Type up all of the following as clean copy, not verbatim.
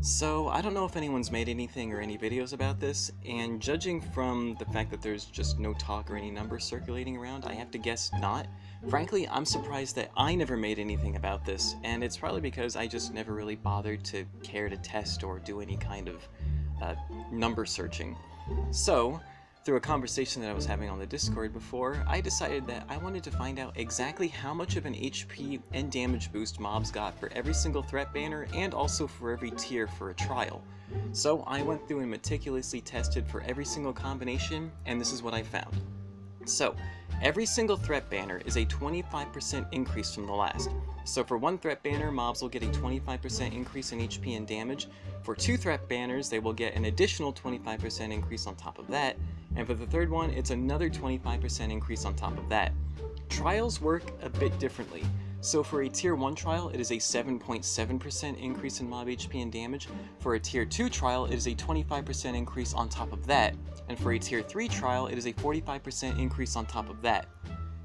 So, I don't know if anyone's made anything or any videos about this, and judging from the fact that there's just no talk or any numbers circulating around, I have to guess not. Frankly, I'm surprised that I never made anything about this, and it's probably because I just never really bothered to care to test or do any kind of number searching. So, through a conversation that I was having on the Discord before, I decided that I wanted to find out exactly how much of an HP and damage boost mobs got for every single threat banner and also for every tier for a trial. So I went through and meticulously tested for every single combination, and this is what I found. So, every single threat banner is a 25% increase from the last. So for one threat banner, mobs will get a 25% increase in HP and damage. For two threat banners, they will get an additional 25% increase on top of that. And for the third one, it's another 25% increase on top of that. Trials work a bit differently. So for a tier 1 trial, it is a 7.7% increase in mob HP and damage. For a tier 2 trial, it is a 25% increase on top of that. And for a tier 3 trial, it is a 45% increase on top of that.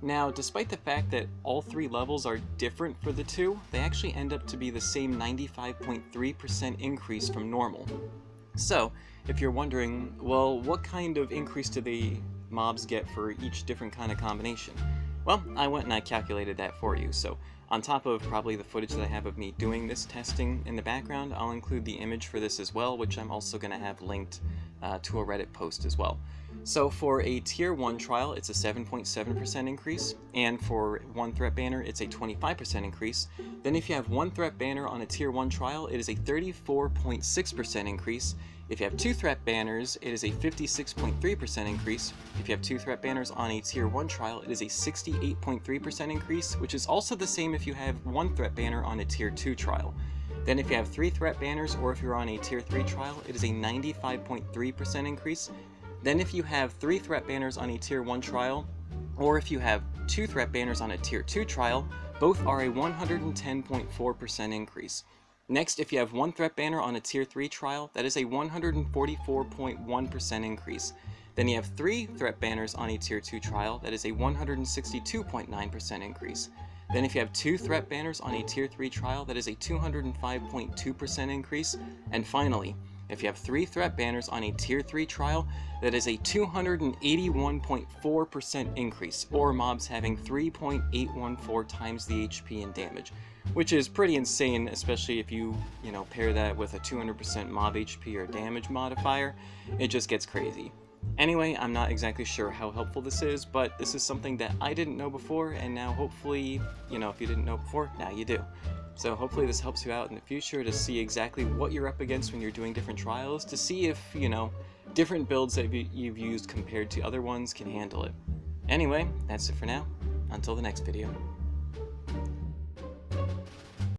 Now, despite the fact that all three levels are different for the two, they actually end up to be the same 95.3% increase from normal. So, if you're wondering, well, what kind of increase do the mobs get for each different kind of combination? Well, I went and I calculated that for you. So, on top of probably the footage that I have of me doing this testing in the background, I'll include the image for this as well, which I'm also going to have linked to a Reddit post as well. So for a tier 1 trial, it's a 7.7% increase, and for one threat banner, it's a 25% increase. Then if you have one threat banner on a tier 1 trial, it is a 34.6% increase. If you have two threat banners, it is a 56.3% increase. If you have two threat banners on a tier 1 trial, it is a 68.3% increase, which is also the same if you have one threat banner on a tier 2 trial. Then if you have three threat banners, or if you're on a tier 3 trial, it is a 95.3% increase. Then if you have three threat banners on a tier 1 trial, or if you have two threat banners on a tier 2 trial, both are a 110.4% increase. Next, if you have one threat banner on a tier 3 trial, that is a 144.1% increase. Then you have three threat banners on a tier 2 trial, that is a 162.9% increase. Then if you have two threat banners on a tier 3 trial, that is a 205.2% increase. And finally, if you have three threat banners on a tier 3 trial, that is a 281.4% increase, or mobs having 3.814 times the HP and damage, which is pretty insane, especially if you pair that with a 200% mob HP or damage modifier. It just gets crazy. Anyway, I'm not exactly sure how helpful this is, but this is something that I didn't know before, and now hopefully, if you didn't know before, now you do. So hopefully this helps you out in the future to see exactly what you're up against when you're doing different trials, to see if, different builds that you've used compared to other ones can handle it. Anyway, that's it for now. Until the next video.